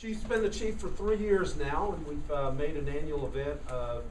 Chief's been the chief for 3 years now, and we've made an annual event of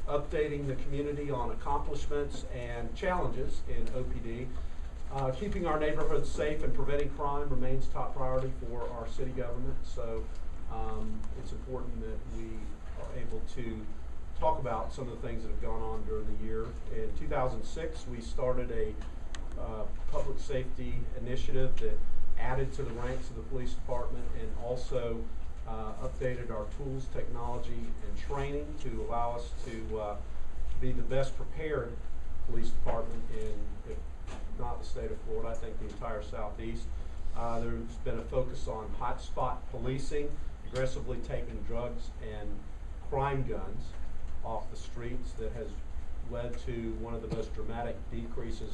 updating the community on accomplishments and challenges in OPD. Keeping our neighborhoods safe and preventing crime remains top priority for our city government, so it's important that we are able to talk about some of the things that have gone on during the year. In 2006, we started a public safety initiative that added to the ranks of the police department and also updated our tools, technology, and training to allow us to be the best prepared police department in, if not the state of Florida, I think the entire Southeast. There's been a focus on hotspot policing, aggressively taking drugs and crime guns off the streets that has led to one of the most dramatic decreases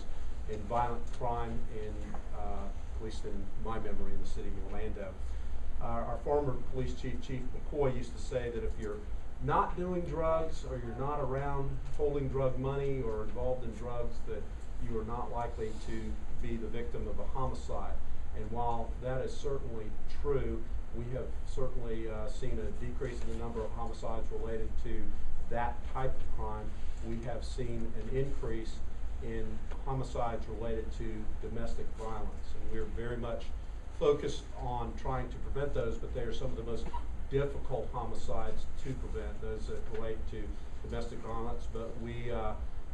in violent crime in, at least in my memory, in the city of Orlando. Our former police chief, Chief McCoy, used to say that if you're not doing drugs or you're not around holding drug money or involved in drugs, that you are not likely to be the victim of a homicide. And while that is certainly true, we have certainly seen a decrease in the number of homicides related to that type of crime. We have seen an increase in homicides related to domestic violence, and we're very much focused on trying to prevent those, but they are some of the most difficult homicides to prevent, those that relate to domestic violence. But we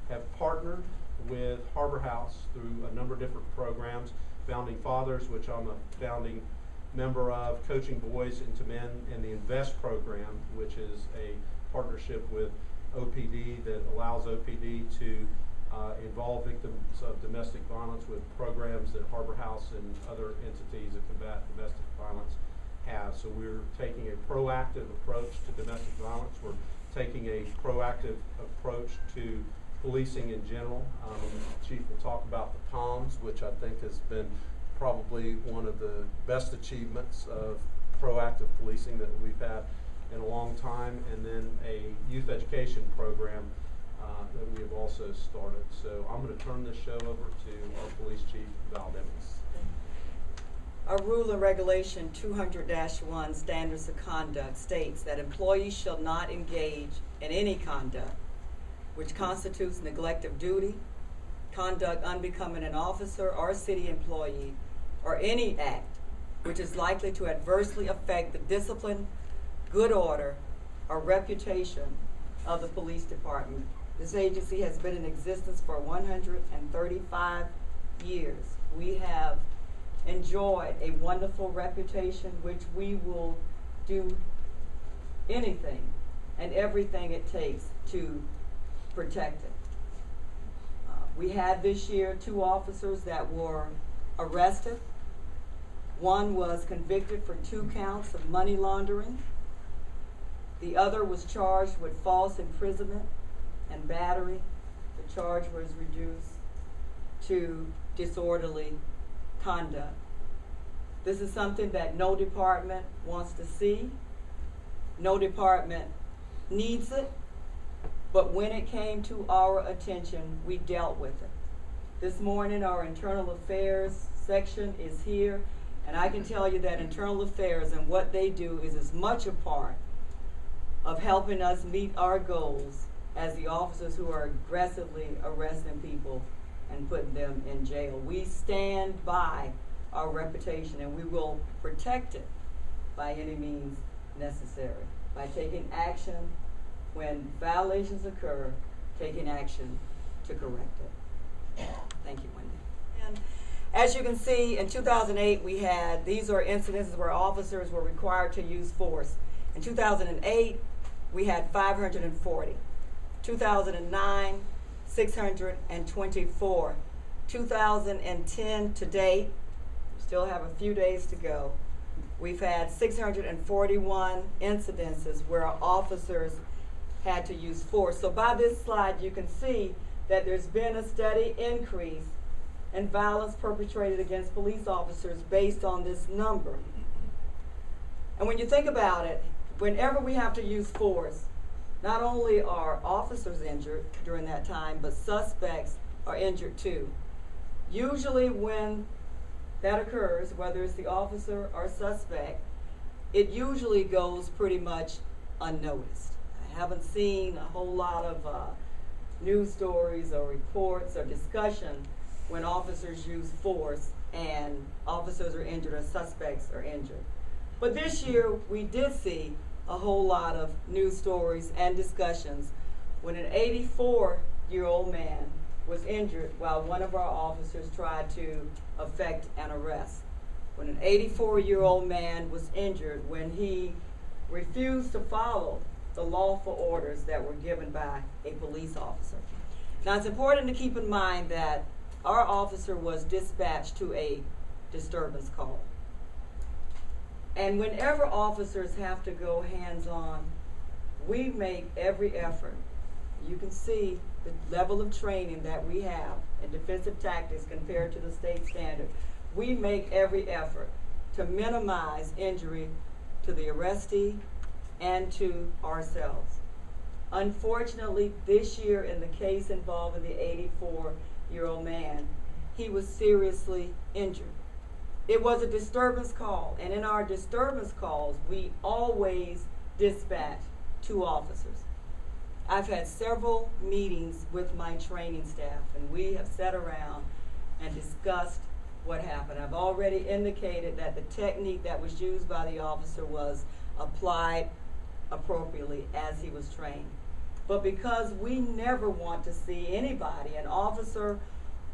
have partnered with Harbor House through a number of different programs, Founding Fathers, which I'm a founding member of, Coaching Boys into Men, and the INVEST program, which is a partnership with OPD that allows OPD to involve victims of domestic violence with programs that Harbor House and other entities that combat domestic violence have. So we're taking a proactive approach to domestic violence. We're taking a proactive approach to policing in general. Chief will talk about the Palms, which I think has been probably one of the best achievements of proactive policing that we've had in a long time, and then a youth education program that we have also started. So I'm going to turn this show over to our police chief, Val Demings. Our rule and regulation 200-1 standards of conduct states that employees shall not engage in any conduct which constitutes neglect of duty, conduct unbecoming an officer or city employee, or any act which is likely to adversely affect the discipline, good order, or reputation of the police department. This agency has been in existence for 135 years. We have enjoyed a wonderful reputation, which we will do anything and everything it takes to protect it. We had this year 2 officers that were arrested. One was convicted for 2 counts of money laundering. The other was charged with false imprisonment and battery. The charge was reduced to disorderly conduct. This is something that no department wants to see. No department needs it. But when it came to our attention, we dealt with it. This morning, our internal affairs section is here, and I can tell you that internal affairs and what they do is as much a part of helping us meet our goals as the officers who are aggressively arresting people and putting them in jail. We stand by our reputation, and we will protect it by any means necessary, by taking action when violations occur, taking action to correct it. Thank you, Wendy. And as you can see, in 2008, we had, these are incidences where officers were required to use force. In 2008, we had 540. 2009, 624. 2010 to date, we still have a few days to go, we've had 641 incidences where our officers had to use force. So by this slide, you can see that there's been a steady increase in violence perpetrated against police officers based on this number. And when you think about it, whenever we have to use force, not only are officers injured during that time, but suspects are injured too. Usually when that occurs, whether it's the officer or suspect, it usually goes pretty much unnoticed. I haven't seen a whole lot of news stories or reports or discussion when officers use force and officers are injured or suspects are injured. But this year we did see a whole lot of news stories and discussions when an 84-year-old man was injured while one of our officers tried to effect an arrest. When an 84-year-old man was injured when he refused to follow the lawful orders that were given by a police officer. Now, it's important to keep in mind that our officer was dispatched to a disturbance call. And whenever officers have to go hands-on, we make every effort. You can see the level of training that we have in defensive tactics compared to the state standard. We make every effort to minimize injury to the arrestee and to ourselves. Unfortunately, this year in the case involving the 84-year-old man, he was seriously injured. It was a disturbance call, and in our disturbance calls, we always dispatch 2 officers. I've had several meetings with my training staff, and we have sat around and discussed what happened. I've already indicated that the technique that was used by the officer was applied appropriately as he was trained. But because we never want to see anybody, an officer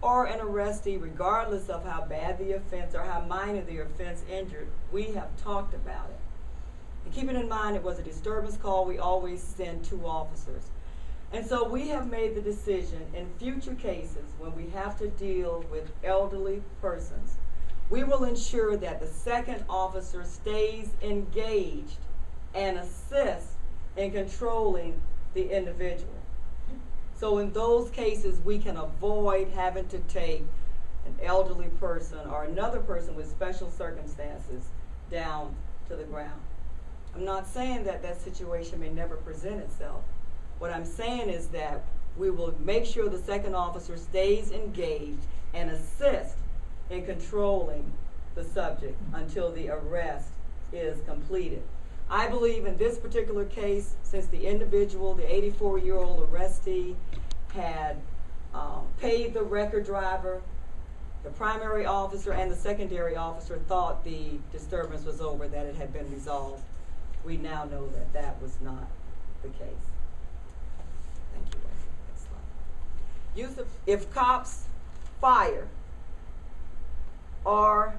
or an arrestee, regardless of how bad the offense or how minor the offense injured, we have talked about it. And keeping in mind it was a disturbance call, we always send 2 officers. And so we have made the decision in future cases when we have to deal with elderly persons, we will ensure that the second officer stays engaged and assists in controlling the individual. So in those cases, we can avoid having to take an elderly person or another person with special circumstances down to the ground. I'm not saying that that situation may never present itself. What I'm saying is that we will make sure the second officer stays engaged and assists in controlling the subject until the arrest is completed. I believe in this particular case, since the individual, the 84-year-old arrestee, had paid the record driver, the primary officer and the secondary officer thought the disturbance was over, that it had been resolved. We now know that that was not the case. Thank you. Next slide. If cops fire, are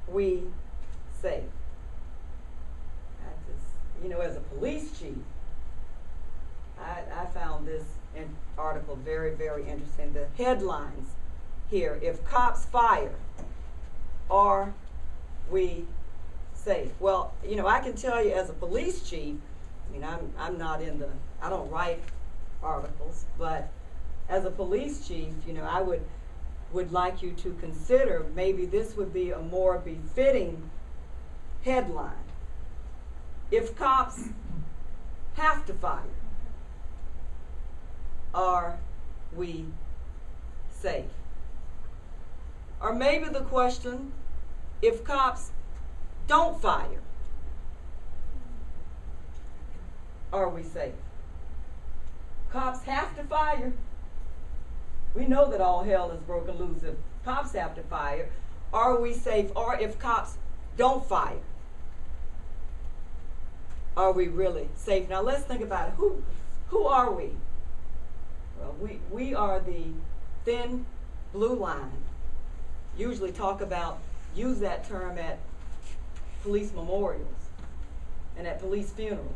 we safe? You know, as a police chief, I found this article very, very interesting. The headlines here: if cops fire, are we safe? Well, you know, I can tell you as a police chief, I mean, I'm not in the, I don't write articles, but as a police chief, you know, I would like you to consider maybe this would be a more befitting headline. If cops have to fire, are we safe? Or maybe the question, if cops don't fire, are we safe? Cops have to fire. We know that all hell is broken loose if cops have to fire. Are we safe? Or if cops don't fire, are we really safe? Now let's think about it. Who are we? Well, we are the thin blue line. Usually use that term at police memorials and at police funerals.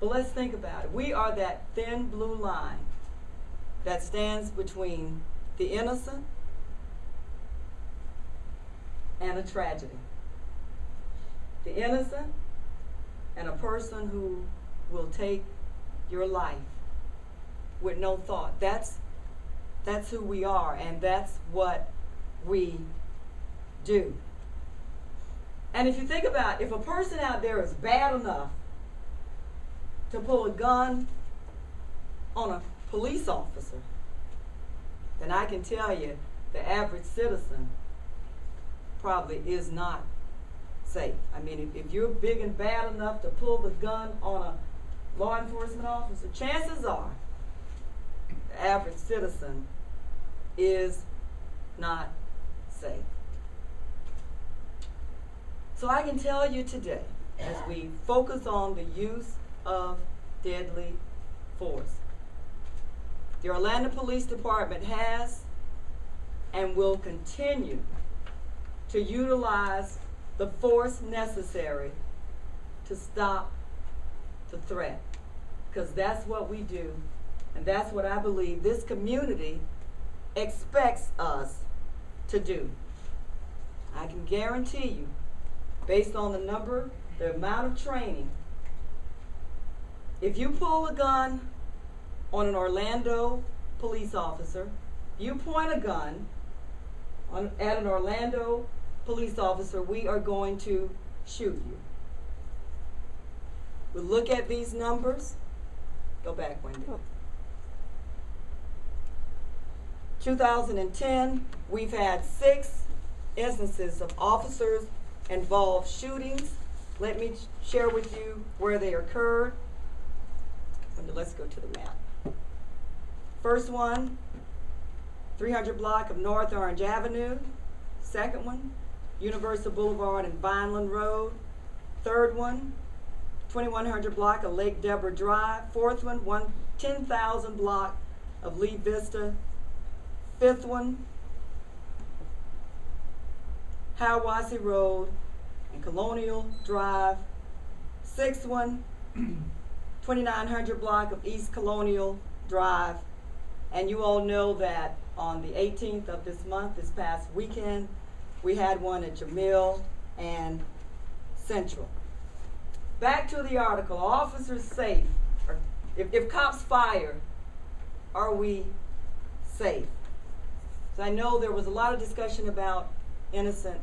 But let's think about it. We are that thin blue line that stands between the innocent and a tragedy. The innocent and a person who will take your life with no thought. That's who we are, and that's what we do. And if you think about it, if a person out there is bad enough to pull a gun on a police officer, then I can tell you the average citizen probably is not safe. I mean, if you're big and bad enough to pull the gun on a law enforcement officer, chances are the average citizen is not safe. So I can tell you today, as we focus on the use of deadly force, the Orlando Police Department has and will continue to utilize the force necessary to stop the threat, because that's what we do, and that's what I believe this community expects us to do. I can guarantee you, based on the amount of training, if you pull a gun on an Orlando police officer, you point a gun at an Orlando police officer, we are going to shoot you. We look at these numbers. Go back, Wendy. 2010, we've had 6 instances of officers involved shootings. Let me share with you where they occurred. Let's go to the map. First one, 300 block of North Orange Avenue. Second one, Universal Boulevard and Vineland Road. Third one, 2100 block of Lake Deborah Drive. Fourth one, 10,000 block of Lee Vista. Fifth one, Hiawassee Road and Colonial Drive. Sixth one, 2900 block of East Colonial Drive. And you all know that on the 18th of this month, this past weekend, we had one at Jamil and Central. Back to the article, officers safe? Or if cops fire, are we safe? So I know there was a lot of discussion about innocent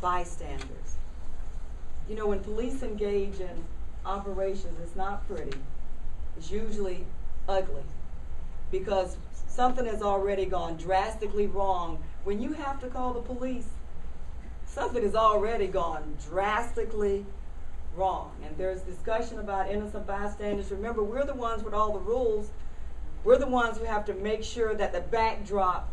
bystanders. You know, when police engage in operations, it's not pretty. It's usually ugly, because something has already gone drastically wrong. When you have to call the police, something has already gone drastically wrong. And there's discussion about innocent bystanders. Remember, we're the ones with all the rules. We're the ones who have to make sure that the backdrop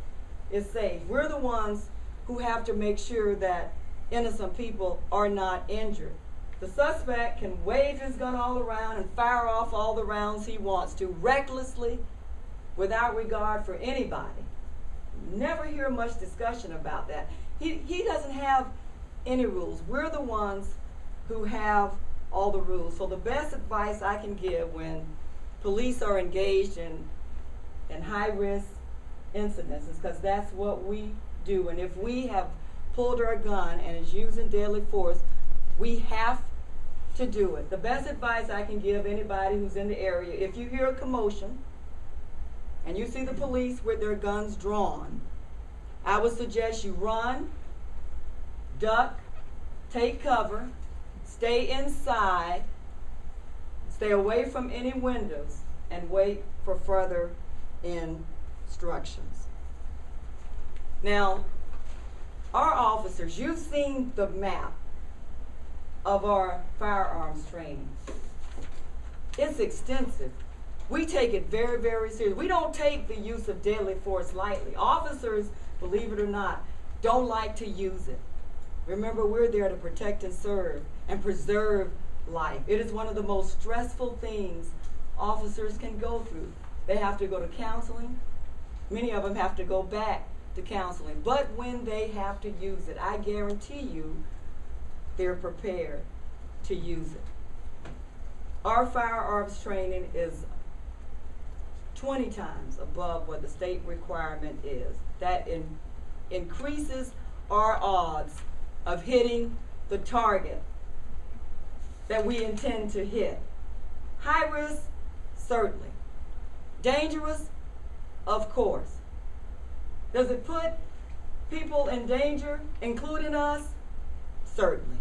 is safe. We're the ones who have to make sure that innocent people are not injured. The suspect can wave his gun all around and fire off all the rounds he wants to, recklessly, without regard for anybody. Never hear much discussion about that. He doesn't have any rules. We're the ones who have all the rules. So the best advice I can give when police are engaged in high-risk incidents is, because that's what we do. And if we have pulled our gun and is using deadly force, we have to do it. The best advice I can give anybody who's in the area, if you hear a commotion and you see the police with their guns drawn, I would suggest you run, duck, take cover, stay inside, stay away from any windows, and wait for further instructions. Now, our officers, you've seen the map of our firearms training. It's extensive. We take it very, very seriously. We don't take the use of deadly force lightly. Officers, believe it or not, don't like to use it. Remember, we're there to protect and serve and preserve life. It is one of the most stressful things officers can go through. They have to go to counseling. Many of them have to go back to counseling. But when they have to use it, I guarantee you they're prepared to use it. Our firearms training is 20 times above what the state requirement is. That increases our odds of hitting the target that we intend to hit. High risk, certainly. Dangerous, of course. Does it put people in danger, including us? Certainly.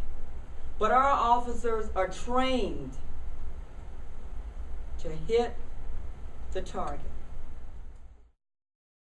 But our officers are trained to hit the target.